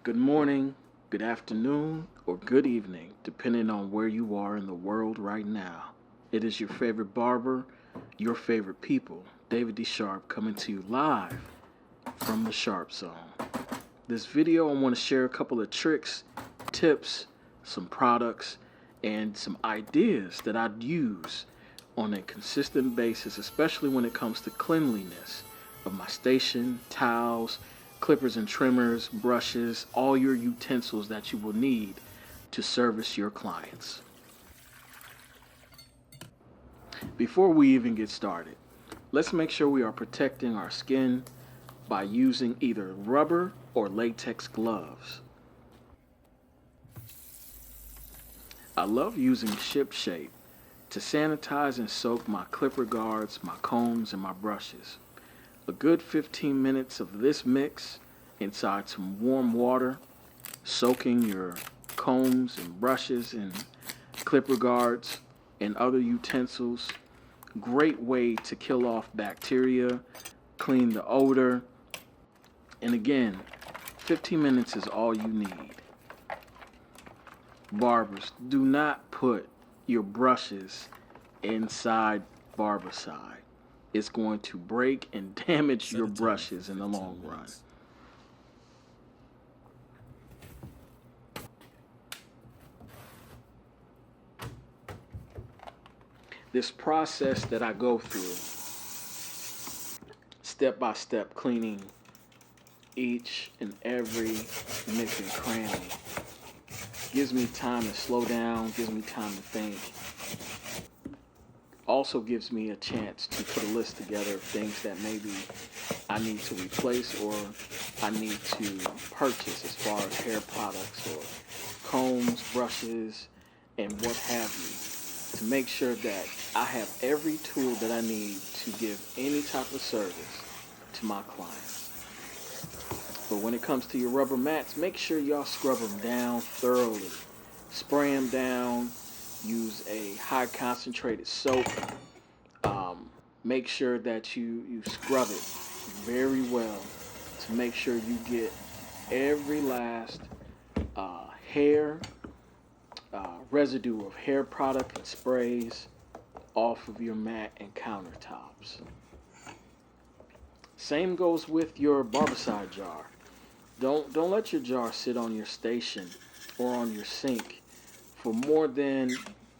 Good morning, good afternoon, or good evening, depending on where you are in the world right now. It is your favorite barber, your favorite people, David D. Sharp, coming to you live from the Sharp Zone. This video, I want to share a couple of tricks, tips, some products, and some ideas that I'd use on a consistent basis, especially when it comes to cleanliness of my station, towels, clippers and trimmers, brushes, all your utensils that you will need to service your clients. Before we even get started, let's make sure we are protecting our skin by using either rubber or latex gloves. I love using Ship Shape to sanitize and soak my clipper guards, my combs, and my brushes. A good 15 minutes of this mix inside some warm water, soaking your combs and brushes and clipper guards and other utensils. Great way to kill off bacteria, clean the odor, and again, 15 minutes is all you need. Barbers, do not put your brushes inside Barbicide. It's going to break and damage your brushes in the long run. This process that I go through, step by step, cleaning each and every nook and cranny, gives me time to slow down, gives me time to think. Also gives me a chance to put a list together of things that maybe I need to replace or I need to purchase as far as hair products or combs, brushes, and what have you, to make sure that I have every tool that I need to give any type of service to my clients. But when it comes to your rubber mats, make sure y'all scrub them down thoroughly. Spray them down. Use a high concentrated soap. Make sure that you scrub it very well to make sure you get every last hair, residue of hair product and sprays off of your mat and countertops. Same goes with your Barbicide jar. Don't let your jar sit on your station or on your sink for more than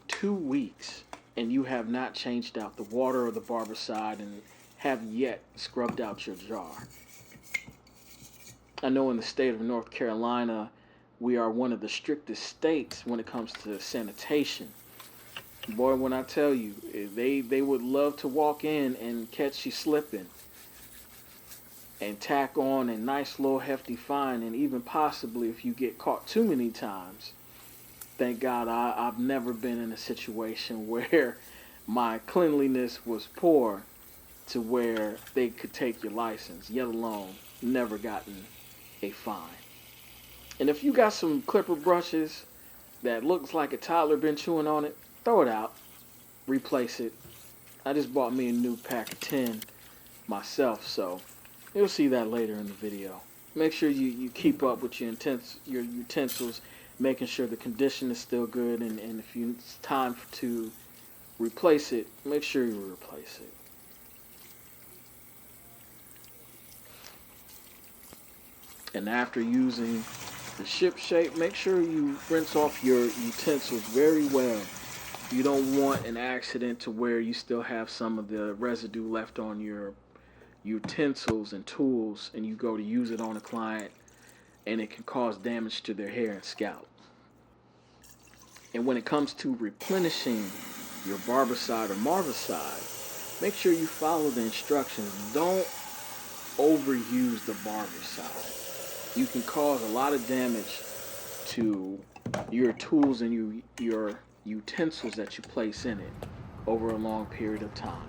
2 weeks and you have not changed out the water or the Barbicide and have yet scrubbed out your jar. I know in the state of North Carolina, we are one of the strictest states when it comes to sanitation. Boy, when I tell you, they would love to walk in and catch you slipping and tack on a nice little hefty fine, and even possibly if you get caught too many times. Thank God I've never been in a situation where my cleanliness was poor to where they could take your license, yet alone never gotten a fine. And if you got some clipper brushes that looks like a toddler been chewing on it, throw it out, replace it. I just bought me a new pack of 10 myself, so you'll see that later in the video. Make sure you keep up with your utensils, making sure the condition is still good, and if it's time to replace it, make sure you replace it. And after using the Ship Shape, make sure you rinse off your utensils very well. You don't want an accident to where you still have some of the residue left on your utensils and tools and you go to use it on a client and it can cause damage to their hair and scalp. And when it comes to replenishing your Barbicide or Marvicide, make sure you follow the instructions. Don't overuse the Barbicide. You can cause a lot of damage to your tools and your utensils that you place in it over a long period of time.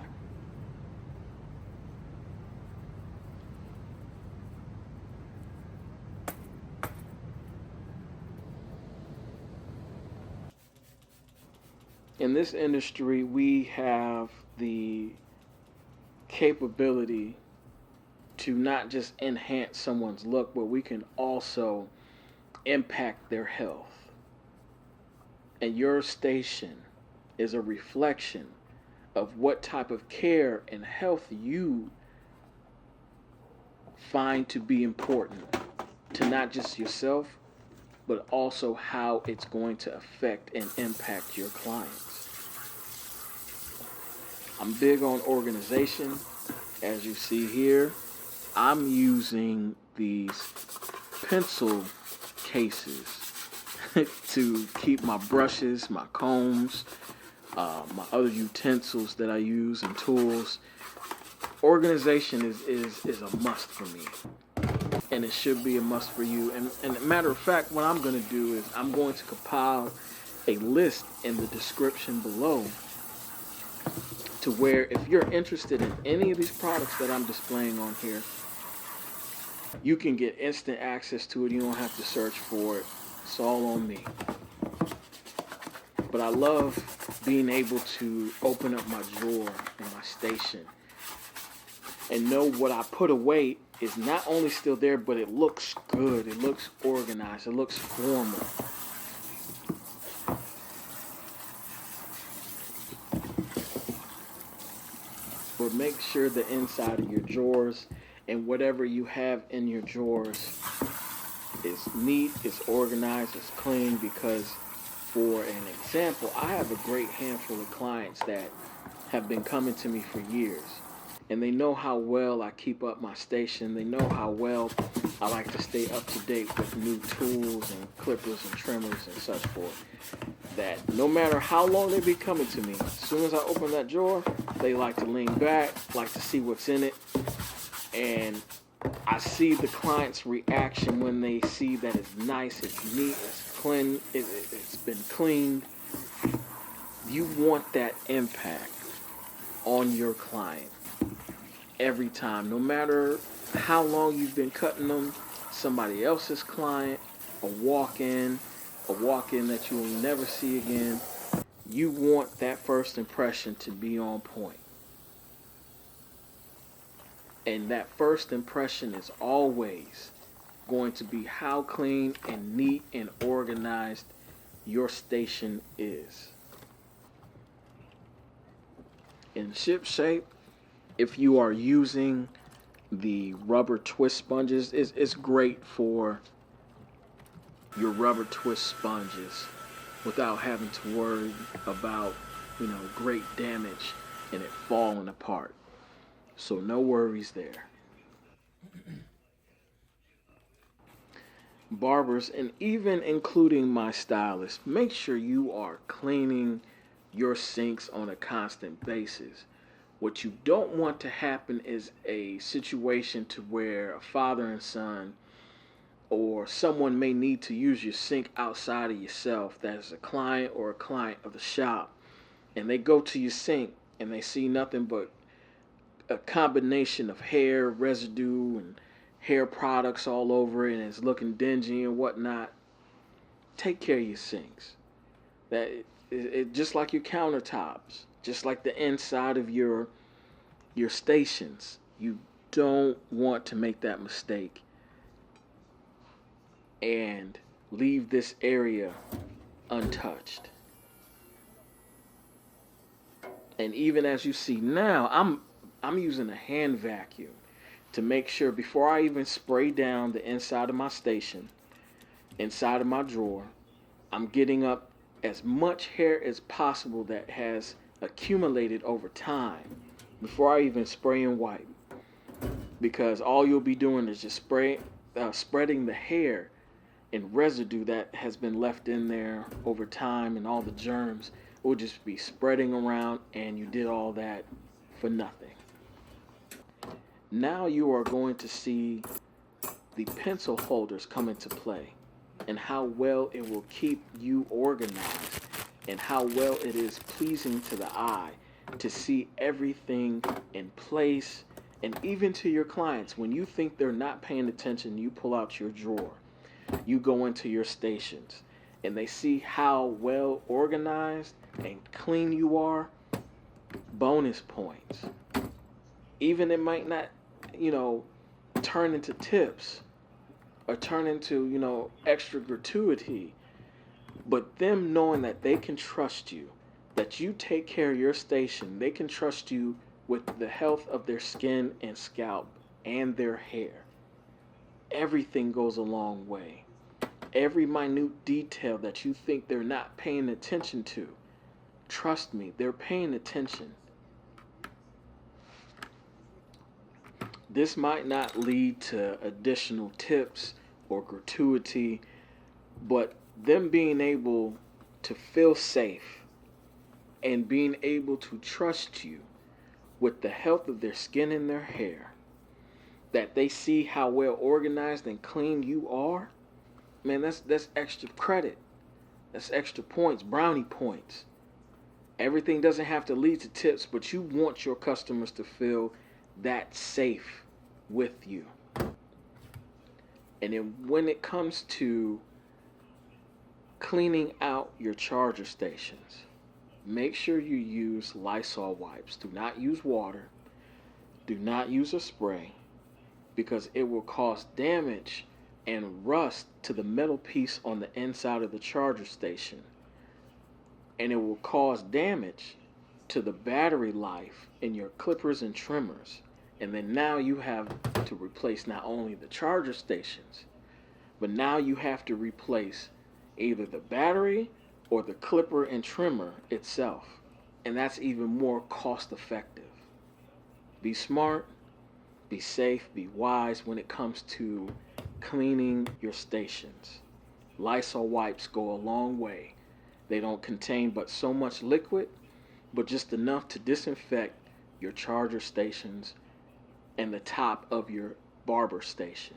In this industry, we have the capability to not just enhance someone's look, but we can also impact their health. And your station is a reflection of what type of care and health you find to be important to not just yourself, but also how it's going to affect and impact your clients. I'm big on organization. As you see here, I'm using these pencil cases to keep my brushes, my combs, my other utensils that I use and tools. Organization is a must for me, and it should be a must for you. And a matter of fact, what I'm going to do is I'm going to compile a list in the description below to where if you're interested in any of these products that I'm displaying on here, you can get instant access to it. You don't have to search for it. It's all on me. But I love being able to open up my drawer in my station and know what I put away is not only still there, but it looks good. It looks organized. It looks formal. But make sure the inside of your drawers and whatever you have in your drawers is neat, is organized, is clean, because for an example, I have a great handful of clients that have been coming to me for years. And they know how well I keep up my station. They know how well I like to stay up to date with new tools and clippers and trimmers and such forth. That no matter how long they be coming to me, as soon as I open that drawer, they like to lean back, like to see what's in it. And I see the client's reaction when they see that it's nice, it's neat, it's clean, it's been cleaned. You want that impact on your client every time, no matter how long you've been cutting them, somebody else's client, a walk-in that you will never see again. You want that first impression to be on point. And that first impression is always going to be how clean and neat and organized your station is. In ship shape, if you are using the rubber twist sponges, it's great for your rubber twist sponges without having to worry about, great damage and it falling apart. So no worries there. Barbers, and even including my stylist, make sure you are cleaning your sinks on a constant basis. What you don't want to happen is a situation to where a father and son or someone may need to use your sink outside of yourself, that is a client or a client of the shop, and they go to your sink and they see nothing but a combination of hair residue and hair products all over it, and it's looking dingy and whatnot. Take care of your sinks. That it just like your countertops, just like the inside of your stations. You don't want to make that mistake and leave this area untouched. And even as you see now, I'm using a hand vacuum to make sure before I even spray down the inside of my station, inside of my drawer, I'm getting up as much hair as possible that has accumulated over time before I even spray and wipe. Because all you'll be doing is just spreading the hair and residue that has been left in there over time, and all the germs will just be spreading around, and you did all that for nothing. Now you are going to see the pencil holders come into play and how well it will keep you organized and how well it is pleasing to the eye to see everything in place. And even to your clients, when you think they're not paying attention, you pull out your drawer, you go into your stations, and they see how well organized and clean you are. Bonus points. Even it might not, turn into tips. or turn into, extra gratuity. But them knowing that they can trust you, that you take care of your station, they can trust you with the health of their skin and scalp and their hair. Everything goes a long way. Every minute detail that you think they're not paying attention to, trust me, they're paying attention. This might not lead to additional tips or gratuity, but them being able to feel safe and being able to trust you with the health of their skin and their hair, that they see how well organized and clean you are, man, that's extra credit. That's extra points, brownie points. Everything doesn't have to lead to tips, but you want your customers to feel that safe with you. And then when it comes to cleaning out your charger stations, make sure you use Lysol wipes. Do not use water. Do not use a spray, because it will cause damage and rust to the metal piece on the inside of the charger station. And it will cause damage to the battery life in your clippers and trimmers. And then now you have to replace not only the charger stations, but now you have to replace either the battery or the clipper and trimmer itself. And that's even more cost effective. Be smart, be safe, be wise when it comes to cleaning your stations. Lysol wipes go a long way. They don't contain but so much liquid, but just enough to disinfect your charger stations and the top of your barber station.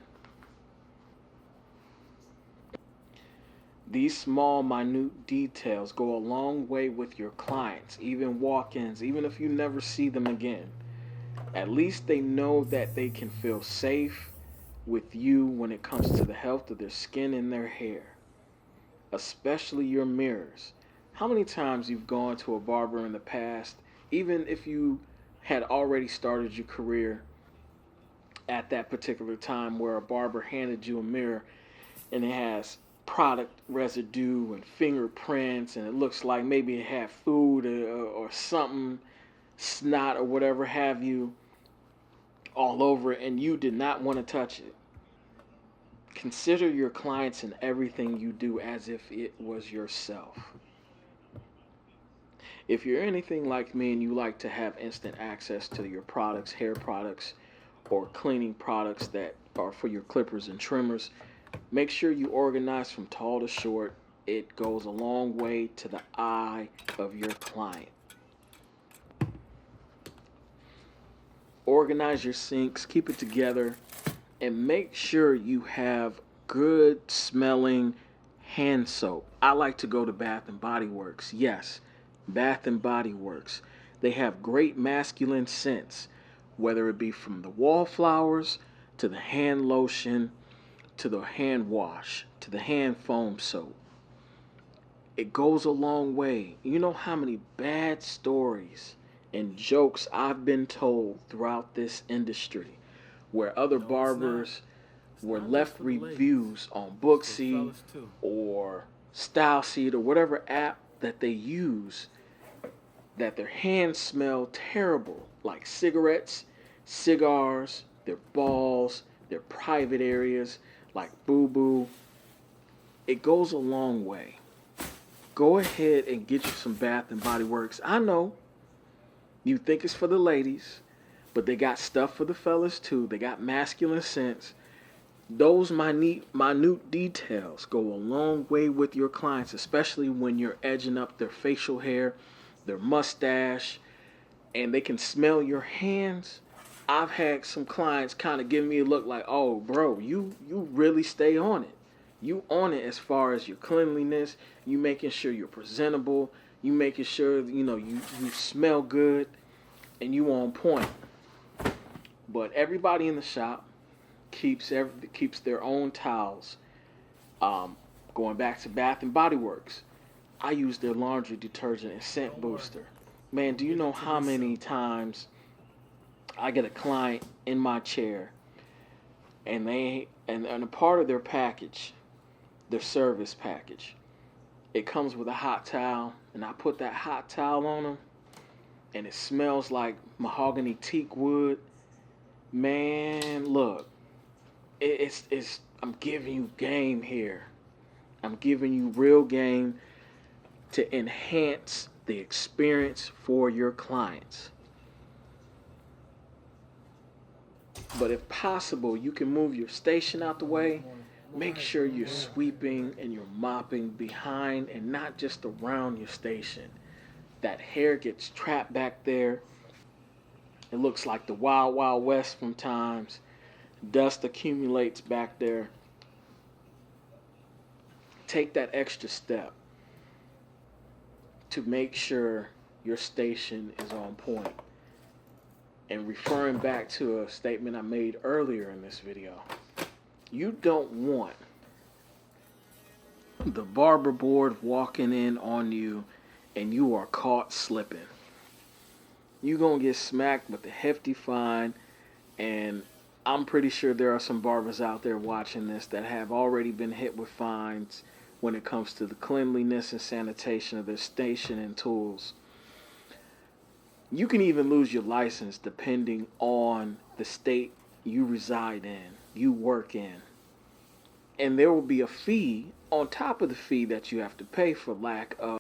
These small, minute details go a long way with your clients, even walk-ins, even if you never see them again. At least they know that they can feel safe with you when it comes to the health of their skin and their hair, especially your mirrors. How many times you've gone to a barber in the past, even if you had already started your career at that particular time, where a barber handed you a mirror and it has product residue and fingerprints, and it looks like maybe it had food or something, snot or whatever have you, all over it, and you did not want to touch it. Consider your clients and everything you do as if it was yourself. If you're anything like me and you like to have instant access to your products, hair products, or cleaning products that are for your clippers and trimmers, make sure you organize from tall to short. It goes a long way to the eye of your client. Organize your sinks, keep it together, and make sure you have good smelling hand soap. I like to go to Bath and Body Works. Yes, Bath and Body Works. They have great masculine scents, whether it be from the WallFlowers to the hand lotion to the hand wash to the hand foam soap. It goes a long way. You know how many bad stories and jokes I've been told throughout this industry, where other barbers were left reviews on Booksy or StyleSeed or whatever app that they use, that their hands smell terrible, like cigarettes, cigars, their balls, their private areas, like boo-boo. It goes a long way. Go ahead and get you some Bath and Body Works. I know you think it's for the ladies, but they got stuff for the fellas too. They got masculine scents. Those minute details go a long way with your clients, especially when you're edging up their facial hair, their mustache, and they can smell your hands. I've had some clients kind of give me a look like, oh, bro, you really stay on it. You on it as far as your cleanliness. You making sure you're presentable. You making sure, you smell good and you on point. But everybody in the shop keeps their own towels. Going back to Bath and Body Works, I use their laundry detergent and scent booster. Man, do you know how many times I get a client in my chair And a part of their package, their service package, it comes with a hot towel, and I put that hot towel on them, and it smells like mahogany teak wood. Man, look, it's I'm giving you game here. I'm giving you real game to enhance the experience for your clients. But if possible, you can move your station out the way. Make sure you're sweeping and you're mopping behind and not just around your station. That hair gets trapped back there. It looks like the Wild Wild West from times. Dust accumulates back there. Take that extra step to make sure your station is on point. And referring back to a statement I made earlier in this video, you don't want the barber board walking in on you and you are caught slipping. You're going to get smacked with a hefty fine, and I'm pretty sure there are some barbers out there watching this that have already been hit with fines when it comes to the cleanliness and sanitation of their station and tools. You can even lose your license depending on the state you reside in, you work in. And there will be a fee on top of the fee that you have to pay for lack of